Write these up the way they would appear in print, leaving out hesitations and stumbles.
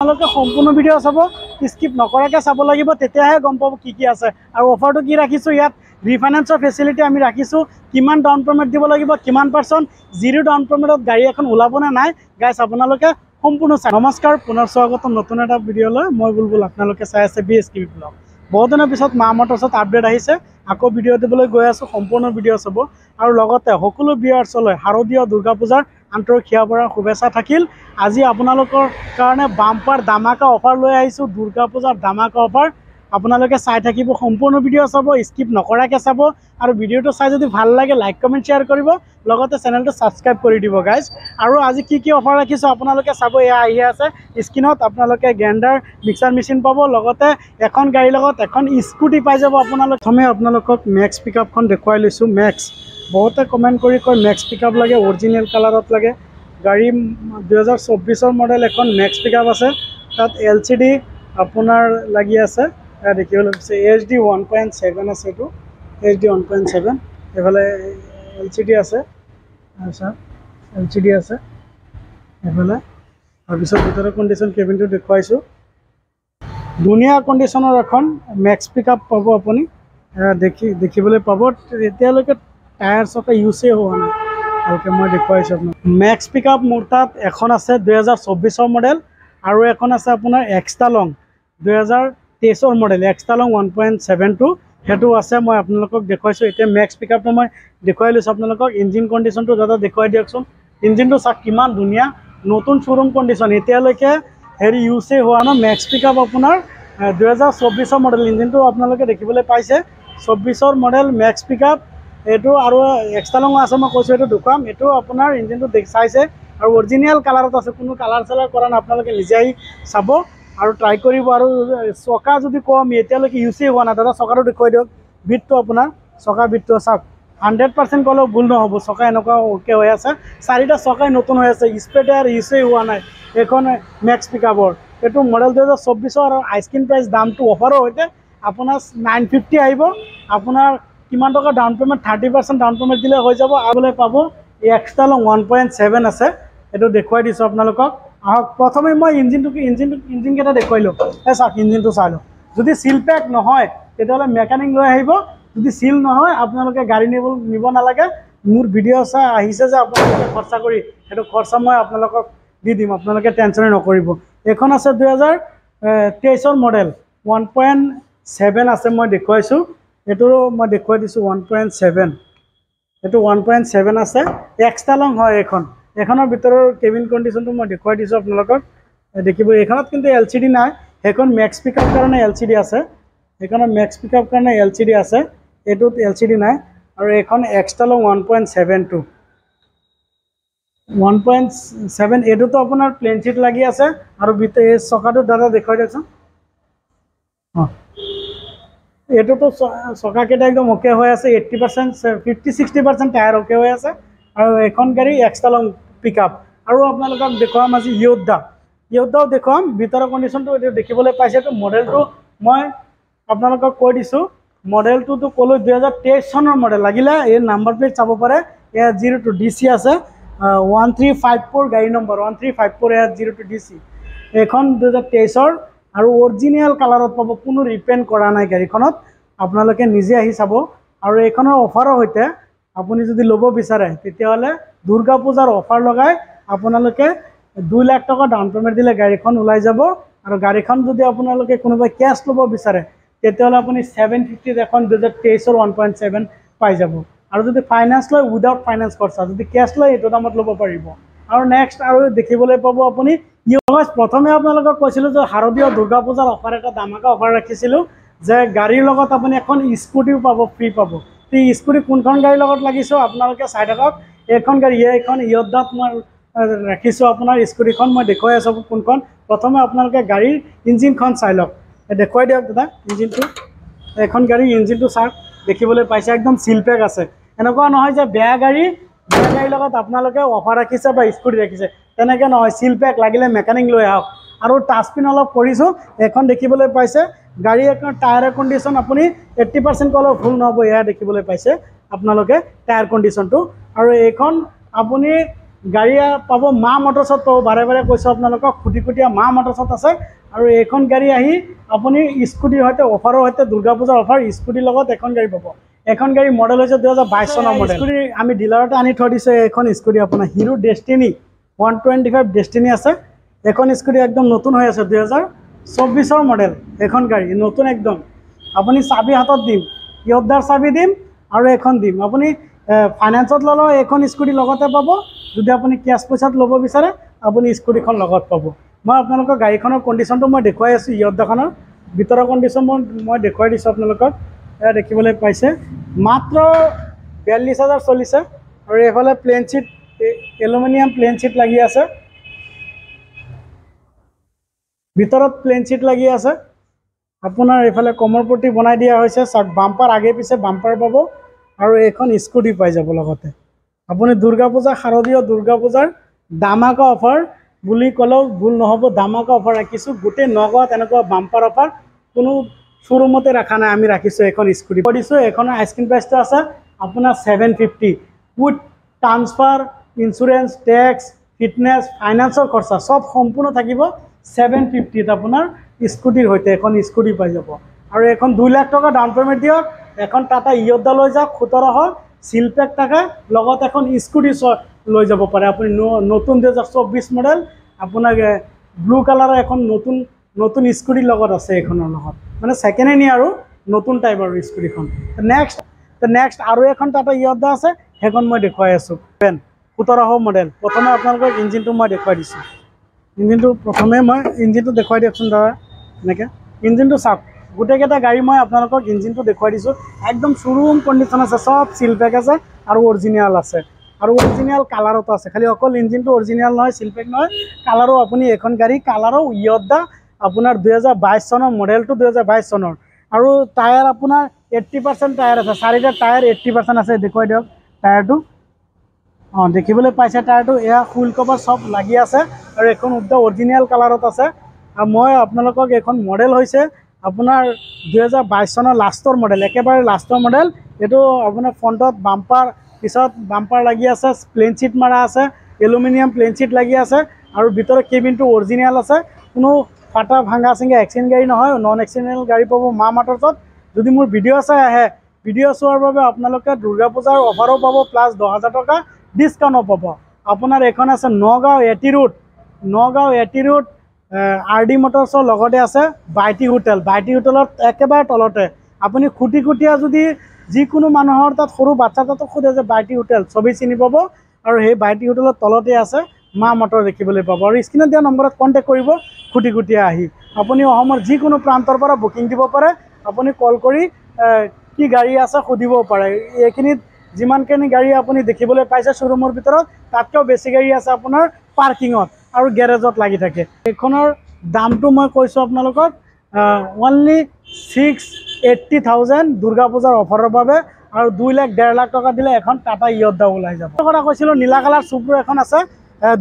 আপোনালোকে সম্পূৰ্ণ ভিডিঅ' চাব, স্কিপ নকৰাকৈ চাব লাগিব, তেতিয়াহে গম পাব কি আছে। আৰু অফাৰটো কি ৰাখিছোঁ, ইয়াত ৰিফাইনেন্সৰ ফেচিলিটি আমি ৰাখিছোঁ। কিমান ডাউন পে'মেণ্ট দিব লাগিব, কিমান পাৰ্চেণ্ট, 0 ডাউন পে'মেণ্টত গাড়ী এখন ওলাবনে নাই গাইছ, আপোনালোকে সম্পূৰ্ণ চাই। নমস্কাৰ, পুনৰ স্বাগতম নতুন এটা ভিডিঅ'লৈ। মই বুলবুল, আপোনালোকে চাই আছে BSKB ব্লগ। বহুত দিনৰ পিছত মা মটৰ্ছত আপডেট আহিছে, আকৌ ভিডিঅ' দিবলৈ গৈ আছোঁ। সম্পূৰ্ণ ভিডিঅ' চাব আৰু লগতে সকলো ভিউৱাৰ্ছলৈ শাৰদীয় দুৰ্গা পূজাৰ আন্তৰিক সেৱাৰ শুভেচ্ছা থাকিল। আজি আপোনালোকৰ কাৰণে বাম্পাৰ ধামাকা অফাৰ লৈ আহিছোঁ, দুৰ্গা পূজাৰ ধামাকা অফাৰ। আপোনালোকে চাই থাকিব, সম্পূৰ্ণ ভিডিঅ' চাব, স্কিপ নকৰাকৈ চাব। আৰু ভিডিঅ'টো চাই যদি ভাল লাগে লাইক কমেণ্ট শ্বেয়াৰ কৰিব, লগতে চেনেলটো ছাবস্ক্ৰাইব কৰি দিব গাইজ। আৰু আজি কি অফাৰ ৰাখিছোঁ আপোনালোকে চাব, এয়া আহি আছে স্ক্ৰীনত। আপোনালোকে গ্ৰাইণ্ডাৰ মিক্সাৰ মেচিন পাব, লগতে এখন গাড়ীৰ লগত এখন স্কুটি পাই যাব আপোনালোক। প্ৰথমে আপোনালোকক মেক্স পিকআপখন দেখুৱাই লৈছোঁ। মেক্স, বহুতে কমেণ্ট কৰি কয় মেক্স পিকআপ লাগে, অৰিজিনেল কালাৰত লাগে। গাড়ী 2024 মডেল এখন মেক্স পিকআপ আছে, তাত LCD আপোনাৰ লাগি আছে। দেখিবলৈ পাইছে HD 1.7 আছে, এইটো HD 1.7। এইফালে LCD আছে, আচ্ছা LCD আছে এইফালে। তাৰপিছত ভিতৰৰ কণ্ডিশ্যন কেবিনটো দেখুৱাইছোঁ। ধুনীয়া কণ্ডিশ্যনৰ এখন মেক্স পিকআপ পাব আপুনি, দেখিবলৈ পাব। এতিয়ালৈকে টায়াৰ চকা ইউজেই হোৱা নাই, ভালকৈ মই দেখুৱাইছোঁ আপোনাক। মেক্স পিকআপ মোৰ তাত এখন আছে 2024 মডেল, আৰু এখন আছে আপোনাৰ এক্সট্ৰা লং 2023 মডেল, এক্সট্ৰা লং 1.72, সেইটো আছে। মই আপোনালোকক দেখুৱাইছোঁ। এতিয়া মেক্স পিকআপটো মই দেখুৱাই লৈছোঁ আপোনালোকক। ইঞ্জিন কণ্ডিশ্যনটো দাদা দেখুৱাই দিয়কচোন। ইঞ্জিনটো চাওক কিমান ধুনীয়া, নতুন শ্ব'ৰুম কণ্ডিশ্যন, এতিয়ালৈকে ইউজেই হোৱা ন। মেক্স পিকআপ আপোনাৰ 2024 মডেল, ইঞ্জিনটো আপোনালোকে দেখিবলৈ পাইছে। 24 মডেল মেক্স পিকআপ এইটো, আৰু এক্সট্ৰা লং আছে মই কৈছোঁ, এইটো দেখুৱাম। এইটো আপোনাৰ ইঞ্জিনটো চাইছে আৰু অৰিজিনেল কালাৰত আছে, কোনো কালাৰ চালাৰ কৰা নাই। আপোনালোকে নিজে আহি চাব আৰু ট্ৰাই কৰিব। আৰু চকা যদি কওঁ আমি, এতিয়ালৈকে ইউজেই হোৱা নাই। দাদা চকাটো দেখুৱাই দিয়ক, বিটটো আপোনাৰ চকা বিটটো চাওক, 100% ক'লেও ভুল নহ'ব। চকা এনেকুৱা অ'কে হৈ আছে, 4টা চকাই নতুন হৈ আছে, স্পেৰ টায়াৰ ইউজেই হোৱা নাই এইখন মেক্স পিকআপৰ। এইটো মডেল 2024 আৰু আইচক্ৰীম প্ৰাইচ দামটো অফাৰৰ সৈতে আপোনাৰ 950 আহিব। আপোনাৰ কিমান টকা ডাউন পে'মেণ্ট, 30% ডাউন পে'মেণ্ট দিলে হৈ যাব। আৰু পাব এক্সট্ৰা লং 1.7 আছে, এইটো দেখুৱাই দিছোঁ আপোনালোকক। আহক, প্ৰথমে মই ইঞ্জিনকেইটা দেখুৱাই লওঁ। চাওক ইঞ্জিনটো চাই লওঁ। যদি চিল পেক নহয় তেতিয়াহ'লে মেকানিক লৈ আহিব, যদি চিল নহয় আপোনালোকে গাড়ী নিব নালাগে। মোৰ ভিডিঅ' চাই আহিছে যে আপোনালোকে খৰচা কৰি, সেইটো খৰচা মই আপোনালোকক দি দিম, আপোনালোকে টেনশ্যনে নকৰিব। এইখন আছে 2023 মডেল, 1.7 আছে, মই দেখুৱাইছোঁ। এইটো মই দেখুৱাই দিছোঁ 1.7, এইটো 1.7 আছে, এক্সট্ৰা লং হয় এইখন। এইখনৰ ভিতৰৰ কেবিন কণ্ডিশ্যনটো মই দেখুৱাই দিছোঁ আপোনালোকক, দেখিব। এইখনত কিন্তু LCD নাই, সেইখন মেক্স পিকআপ কাৰণে LCD আছে। সেইখনত মেক্স পিকআপ কাৰণে LCD আছে, এইটোত LCD নাই। আৰু এইখন এক্সট্ৰা লং 1.72, 1.7। এইটোতো আপোনাৰ প্লেন চিট লাগি আছে। আৰু এই চকাটো দাদা দেখুৱাই দিয়কচোন। অঁ, এইটোতো চকাকেইটা একদম অ'কে হৈ আছে, 80%, 50-60% টায়াৰ অ'কে হৈ আছে। আৰু এইখন গাড়ী এক্সট্ৰা লং পিকআপ। আৰু আপোনালোকক দেখুৱাম আজি য়োদ্ধাও দেখুৱাম। ভিতৰৰ কণ্ডিশ্যনটো এইটো দেখিবলৈ পাইছে। এইটো মডেলটো মই আপোনালোকক কৈ দিছোঁ, মডেলটোতো ক'লোঁ 2023 চনৰ মডেল। লাগিলে এই নাম্বাৰ প্লেট চাব পাৰে, এয়া 02 DC আছে, 1354 গাড়ী নম্বৰ 1354, এয়া 02 DC। এইখন 2023 আৰু অৰিজিনেল কালাৰত পাব, কোনো ৰিপেইণ্ট কৰা নাই গাড়ীখনত। আপোনালোকে নিজে আহি চাব। আৰু এইখনৰ অফাৰৰ সৈতে আপুনি যদি ল'ব বিচাৰে তেতিয়াহ'লে দুৰ্গা পূজাৰ অফাৰ লগাই আপোনালোকে 2 লাখ টকা ডাউন পে'মেণ্ট দিলে গাড়ীখন ওলাই যাব। আৰু গাড়ীখন যদি আপোনালোকে কোনোবাই কেছ ল'ব বিচাৰে তেতিয়াহ'লে আপুনি 750 এখন 2023 1.7 পাই যাব। আৰু যদি ফাইনেন্স লয়, উইদাউট ফাইনেন্স খৰচা, যদি কেছ লয় এইটো দামত ল'ব পাৰিব। আৰু নেক্সট আৰু দেখিবলৈ পাব আপুনি প্ৰথমে আপোনালোকক কৈছিলোঁ যে শাৰদীয় দুৰ্গা পূজাৰ অফাৰ এটা ধামাকা অফাৰ ৰাখিছিলোঁ, যে গাড়ীৰ লগত আপুনি এখন স্কুটিও পাব, ফ্ৰী পাব। এই স্কুটি কোনখন গাড়ীৰ লগত লাগিছোঁ আপোনালোকে চাই থাকক। এইখন গাড়ী, এইখন য়োদ্ধাত মই ৰাখিছোঁ। আপোনাৰ স্কুটিখন মই দেখুৱাই আছোঁ কোনখন। প্ৰথমে আপোনালোকে গাড়ীৰ ইঞ্জিনখন চাই লওক, দেখুৱাই দিয়ক দাদা ইঞ্জিনটো। এখন গাড়ীৰ ইঞ্জিনটো চাওক, দেখিবলৈ পাইছে একদম চিল পেক আছে। এনেকুৱা নহয় যে বেয়া গাড়ীৰ লগত আপোনালোকে অফাৰ ৰাখিছে বা স্কুটি ৰাখিছে, তেনেকৈ নহয়। চিল পেক লাগিলে মেকানিক লৈ আহক। আৰু টাচপিন অলপ কৰিছোঁ, এখন দেখিবলৈ পাইছে। গাড়ী এখন টায়াৰৰ কণ্ডিশ্যন আপুনি 80% ক'লেও ভুল নহ'ব, এয়া দেখিবলৈ পাইছে আপোনালোকে টায়াৰ কণ্ডিশ্যনটো। আৰু এইখন আপুনি গাড়ী পাব মা মটৰ্ছত পাব, বাৰে বাৰে কৈছোঁ আপোনালোকক খুটিকুটীয়া মা মটৰ্ছত আছে। আৰু এইখন গাড়ী আহি আপুনি স্কুটিৰ সৈতে অফাৰৰ সৈতে দুৰ্গা পূজাৰ অফাৰ স্কুটিৰ লগত এখন গাড়ী পাব। এখন গাড়ী মডেল হৈছে 2022 চনৰ মডেল। স্কুটি আমি ডিলাৰতে আনি থৈ দিছোঁ। এইখন স্কুটি আপোনাৰ হিৰো ডেষ্টিনি 125 ডেষ্টিনি আছে। এখন স্কুটি একদম নতুন হৈ আছে, 2024 মডেল। এখন গাড়ী নতুন একদম। আপুনি চাবি হাতত দিম, ইয়দাৰ চাবি দিম আৰু এখন দিম। আপুনি ফাইনেন্সত ল'লেও এইখন স্কুটি লগতে পাব। যদি আপুনি কেছ পইচাত ল'ব বিচাৰে আপুনি স্কুটিখন লগত পাব। মই আপোনালোকক গাড়ীখনৰ কণ্ডিশ্যনটো মই দেখুৱাই আছোঁ। ইয়দাখনৰ ভিতৰৰ কণ্ডিশ্যন মই দেখুৱাই দিছোঁ আপোনালোকক। এয়া দেখিবলৈ পাইছে, মাত্ৰ 42,000 চলিছে। আৰু এইফালে plane sheet, aluminium plane sheet লাগি আছে, ভিতৰত প্লেন ছিট লাগি আছে। আপোনাৰ এইফালে কমৰ পট্টি বনাই দিয়া হৈছে, চাওক বাম্পাৰ আগে পিছে বাম্পাৰ পাব। আৰু এইখন স্কুটি পাই যাব লগতে। আপুনি দুৰ্গা পূজা, শাৰদীয় দুৰ্গা পূজাৰ দামাকা অফাৰ বুলি ক'লেও ভুল নহ'ব। দামাকা অফাৰ ৰাখিছোঁ, গোটেই নগাঁৱত এনেকুৱা বাম্পাৰ অফাৰ কোনো শ্ব'ৰুমতে ৰখা নাই, আমি ৰাখিছোঁ। এখন স্কুটি দিছোঁ। এইখনৰ আইচক্ৰীম প্ৰাইচটো আছে আপোনাৰ 750 with transfer, insurance, tax, fitness, ফাইনেন্সৰ খৰচা চব সম্পূৰ্ণ থাকিব। 750ত আপোনাৰ স্কুটিৰ সৈতে এখন স্কুটি পাই যাব। আৰু এখন 2 লাখ টকা ডাউন পে'মেণ্ট দিয়ক, এখন টাটা ইয়দা লৈ যাওক 1700 চিলপেক টাকা, লগত এখন স্কুটি লৈ যাব পাৰে আপুনি। নতুন 2024 মডেল আপোনাৰ ব্লু কালাৰৰ এখন নতুন স্কুটিৰ লগত আছে। এইখনৰ লগত মানে ছেকেণ্ড হেণ্ড আৰু নতুন টাইপ আৰু স্কুটিখন। নেক্সট আৰু এখন টাটা ইয়দা আছে, সেইখন মই দেখুৱাই আছোঁ। 1700 মডেল। প্ৰথমে আপোনালোকক ইঞ্জিনটো মই দেখুৱাই দিছোঁ। ইঞ্জিনটো প্ৰথমে মই ইঞ্জিনটো দেখুৱাই দিয়কচোন দাদা। এনেকৈ ইঞ্জিনটো চাওক, গোটেইকেইটা গাড়ী মই আপোনালোকক ইঞ্জিনটো দেখুৱাই দিছোঁ। একদম শ্ব'ৰুম কণ্ডিশ্যন আছে, চব চিলপেক আছে আৰু অৰিজিনেল আছে। আৰু অৰিজিনেল কালাৰতো আছে, খালি অকল ইঞ্জিনটো অৰিজিনেল নহয়, চিলপেক নহয়, কালাৰো আপুনি এখন গাড়ী কালাৰো ইয়দা আপোনাৰ 2022 চনৰ মডেলটো 2022 চনৰ। আৰু টায়াৰ আপোনাৰ 80% টায়াৰ আছে, 4টা টায়াৰ 80% আছে। দেখুৱাই দিয়ক টায়াৰটো। দেখিবলৈ পাইছে টায়াৰটো। এয়া ফুল কভাৰ চব লাগি আছে আৰু এখন উদ্যোগ অৰিজিনেল কালাৰত আছে। আৰু মই আপোনালোকক এইখন মডেল হৈছে আপোনাৰ 2022 চনৰ লাষ্টৰ মডেল, একেবাৰে লাষ্টৰ মডেল। এইটো আপোনাৰ ফ্ৰণ্টত বাম্পাৰ, পিছত বাম্পাৰ লাগি আছে, প্লেন ছিট মাৰা আছে, এলুমিনিয়াম প্লেন ছিট লাগি আছে। আৰু ভিতৰৰ কেবিনটো অৰিজিনেল আছে, কোনো ফাটা ভাঙা চিঙা এক্সিডেণ্ট গাড়ী নহয়, নন এক্সিডেণ্টেল গাড়ী পাব মা মটৰ্ছত। যদি মোৰ ভিডিঅ' চাই আহে, ভিডিঅ' চোৱাৰ বাবে আপোনালোকে দুৰ্গা পূজাৰ অফাৰো পাব, প্লাছ 10,000 টকা ডিছকাউণ্টো পাব। আপোনাৰ এইখন আছে নগাঁও এটি ৰোড RD মটৰ্ছৰ লগতে আছে বাইটি হোটেল। বাইটি হোটেলত একেবাৰে তলতে আপুনি খুটিকুটীয়া যদি যিকোনো মানুহৰ তাত সৰু বাচ্চা তাতো সোধে যে বাইটি হোটেল, চবেই চিনি পাব। আৰু সেই বাইটি হোটেলৰ তলতে আছে মা মটৰ দেখিবলৈ পাব। আৰু স্ক্ৰীণত দিয়া নম্বৰত কণ্টেক্ট কৰিব খুটিকুটীয়া আহি। আপুনি অসমৰ যিকোনো প্ৰান্তৰ পৰা বুকিং দিব পাৰে। আপুনি কল কৰি কি গাড়ী আছে সুধিব পাৰে। এইখিনিত যিমানখিনি গাড়ী আপুনি দেখিবলৈ পাইছে শ্ব'ৰুমৰ ভিতৰত, তাতকৈও বেছি গাড়ী আছে আপোনাৰ পাৰ্কিঙত আৰু গেৰেজত লাগি থাকে। এইখনৰ দামটো মই কৈছোঁ আপোনালোকক অনলি 680,000 দুৰ্গা পূজাৰ অফাৰৰ বাবে। আৰু 2 লাখ 1.5 লাখ টকা দিলে এখন টাটা ইয়দা ওলাই যাব। কথা কৈছিলোঁ নীলা কালাৰ চুপ্ৰো এখন আছে,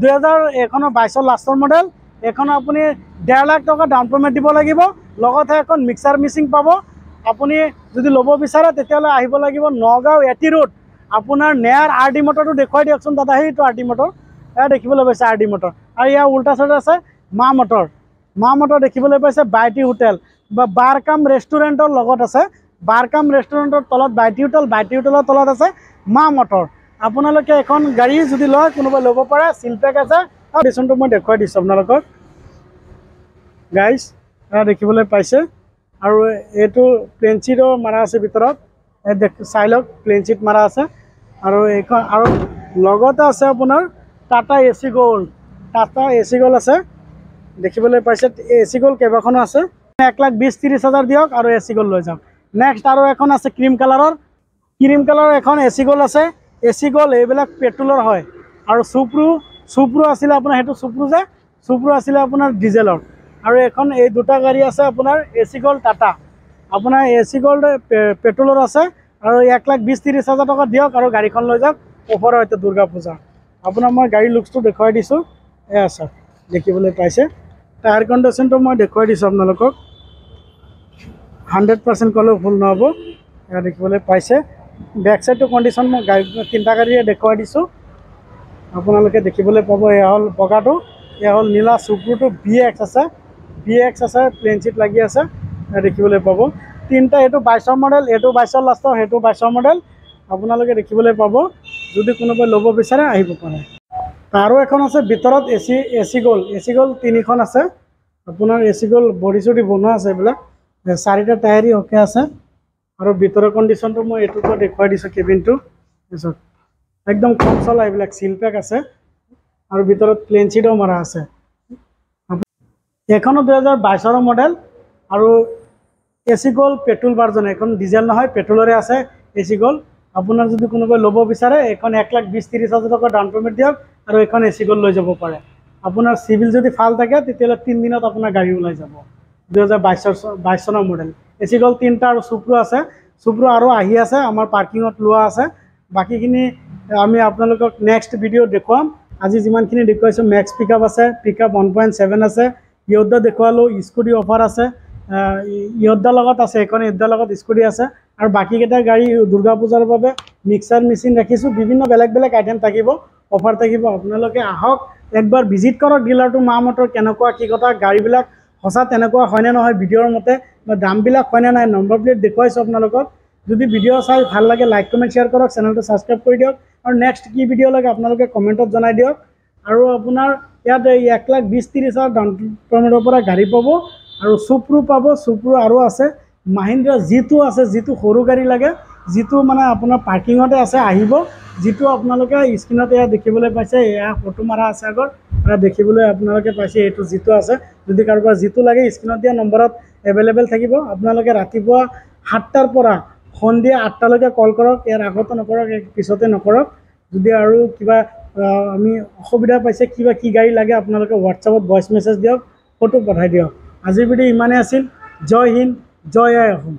2022 লাষ্টৰ মডেল। এইখন আপুনি 1.5 লাখ টকা ডাউন পে'মেণ্ট দিব লাগিব, লগতে এখন মিক্সাৰ মেচিন পাব। আপুনি যদি ল'ব বিচাৰে তেতিয়াহ'লে আহিব লাগিব নগাঁও এটি ৰোড। আপোনাৰ নেয়াৰ RD মটৰটো দেখুৱাই দিয়কচোন দাদা। সেইটো RD মটৰ, এয়া দেখিবলৈ পাইছে RD মটৰ। আৰু ইয়াৰ উল্টা চাইডে আছে মা মটৰ দেখিবলৈ পাইছে। বাইটি হোটেল বা বাৰকাম ৰেষ্টুৰেণ্টৰ লগত আছে। বাৰকাম ৰেষ্টুৰেণ্টৰ তলত বাইটি হোটেলৰ তলত আছে মা মটৰ। আপোনালোকে এখন গাড়ী যদি লয়, কোনোবাই ল'ব পাৰে, চিলপেক আছে। আৰু ডিচনটো মই দেখুৱাই দিছোঁ আপোনালোকক গাইজ, দেখিবলৈ পাইছে। আৰু এইটো প্লেন ছিটৰ মাৰা আছে ভিতৰত, চাই লওক প্লেন ছিট মাৰা আছে। আৰু এইখন আৰু লগতে আছে আপোনাৰ টাটা AC গ'ল্ড আছে, দেখিবলৈ পাইছে। AC গ'ল্ড কেইবাখনো আছে। 1,20,30,000 দিয়ক আৰু AC গ'ল্ড লৈ যাওক। নেক্সট আৰু এখন আছে ক্ৰীম কালাৰৰ এখন AC গ'ল্ড আছে। AC গ'ল্ড এইবিলাক পেট্ৰলৰ হয়। আৰু চুপ্ৰো আছিলে আপোনাৰ, সেইটো চুপ্ৰো আছিলে আপোনাৰ ডিজেলৰ। আৰু এখন এই দুটা গাড়ী আছে আপোনাৰ AC গ'ল্ড টাটা। আপোনাৰ AC গ'ল্ড পেট্ৰলৰ আছে। আৰু 1,20,30,000 টকা দিয়ক আৰু গাড়ীখন লৈ যাওক অফাৰৰ সৈতে দুৰ্গা পূজা। আপোনাক মই গাড়ী লুকছটো দেখুৱাই দিছোঁ। এয়া চাওক দেখিবলৈ পাইছে। টায়াৰ কণ্ডিশ্যনটো মই দেখুৱাই দিছোঁ আপোনালোকক, 100% ক'লেও ভুল নহ'ব। এয়া দেখিবলৈ পাইছে। বেক চাইডটো কণ্ডিশ্যন মই তিনিটা গাড়ীয়ে দেখুৱাই দিছোঁ। আপোনালোকে দেখিবলৈ পাব এয়া হ'ল বগাটো, এয়া হ'ল নীলা চুপ্ৰুটো BX আছে, BX আছে, প্লেন চিট লাগি আছে, দেখিবলৈ পাব। তিনিটা, এইটো 22ৰ মডেল, এইটো 22ৰ লাষ্টৰ, সেইটো 22ৰ মডেল আপোনালোকে দেখিবলৈ পাব। যদি কোনোবাই ল'ব বিচাৰে আহিব পাৰে। আৰু এখন আছে ভিতৰত AC গ'ল্ড, AC গ'ল্ড 3খন আছে আপোনাৰ। AC গ'ল্ড বডি চডি বনোৱা আছে, এইবিলাক 4টা টায়াৰি অ'কে আছে। আৰু ভিতৰৰ কণ্ডিশ্যনটো মই এইটোৰ পৰা দেখুৱাই দিছোঁ কেবিনটো। তাৰপিছত একদম কম চলা, এইবিলাক চিল পেক আছে আৰু ভিতৰত প্লেন চিটও মৰা আছে। এইখনো 2022ৰ মডেল আৰু AC গ'ল্ড পেট্ৰল ভাৰ্জন, এখন ডিজেল নহয় পেট্ৰলৰে আছে AC গ'ল্ড। আপোনাৰ যদি কোনোবাই ল'ব বিচাৰে এইখন 1,20,30,000 টকা ডাউন পে'মেণ্ট দিয়ক আৰু এইখন AC গ'ল্ড লৈ যাব পাৰে। আপোনাৰ চিভিল যদি ভাল থাকে তেতিয়াহ'লে 3 দিনত আপোনাৰ গাড়ী ওলাই যাব। 2022 চনৰ মডেল AC গ'ল্ড 3টা আৰু চুপ্ৰো আছে। চুপ্ৰো আৰু আহি আছে, আমাৰ পাৰ্কিঙত লোৱা আছে। বাকীখিনি আমি আপোনালোকক নেক্সট ভিডিঅ'ত দেখুৱাম। আজি যিমানখিনি দেখুৱাইছোঁ, মেক্স পিকআপ আছে, পিকআপ 1.7 আছে, ইয়দা দেখুৱালোঁ, স্কুটি অফাৰ আছে, ইয়দাৰ লগত আছে, এইখন ইয়দাৰ লগত স্কুটি আছে। আৰু বাকীকেইটা গাড়ী দুৰ্গা পূজাৰ বাবে মিক্সাৰ মেচিন ৰাখিছোঁ, বিভিন্ন বেলেগ বেলেগ আইটেম থাকিব, অফাৰ থাকিব। আপোনালোকে আহক, একবাৰ ভিজিট কৰক ডিলাৰটো। মা মটৰ কেনেকুৱা কি কথা, গাড়ীবিলাক সঁচা তেনেকুৱা হয়নে নহয়, ভিডিঅ'ৰ মতে দামবিলাক হয়নে নাই, নম্বৰ প্লেট দেখুৱাইছোঁ আপোনালোকক। যদি ভিডিঅ' চাই ভাল লাগে লাইক কমেণ্ট শ্বেয়াৰ কৰক, চেনেলটো ছাবস্ক্ৰাইব কৰি দিয়ক আৰু নেক্সট কি ভিডিঅ' লাগে আপোনালোকে কমেণ্টত জনাই দিয়ক। আৰু আপোনাৰ ইয়াত 1,20,30,000 ডাউন পে'মেণ্টৰ পৰা গাড়ী পাব আৰু চুপ্ৰো পাব। চুপ্ৰো আৰু আছে, মাহিন্দ্ৰা G2 আছে, যিটো সৰু গাড়ী লাগে, যিটো মানে আপোনাৰ পাৰ্কিঙতে আছে, আহিব। যিটো আপোনালোকে স্ক্ৰীণত এয়া দেখিবলৈ পাইছে, এয়া ফটো মাৰা আছে আগত, দেখিবলৈ আপোনালোকে পাইছে, এইটো G2 আছে। যদি কাৰোবাৰ G2 লাগে স্ক্ৰীণত দিয়া নম্বৰত এভেইলেবল থাকিব। আপোনালোকে ৰাতিপুৱা 7টাৰ পৰা সন্ধিয়া 8টালৈকে কল কৰক, ইয়াৰ আগতে নকৰক, পিছতে নকৰক। যদি আৰু কিবা আমি অসুবিধা পাইছে, কিবা কি গাড়ী লাগে আপোনালোকে হোৱাটছআপত ভইচ মেছেজ দিয়ক, ফটো পঠাই দিয়ক। আজিৰ ভিডিঅ' ইমানেই আছিল। জয় হিন্দ, জয় আই অসম।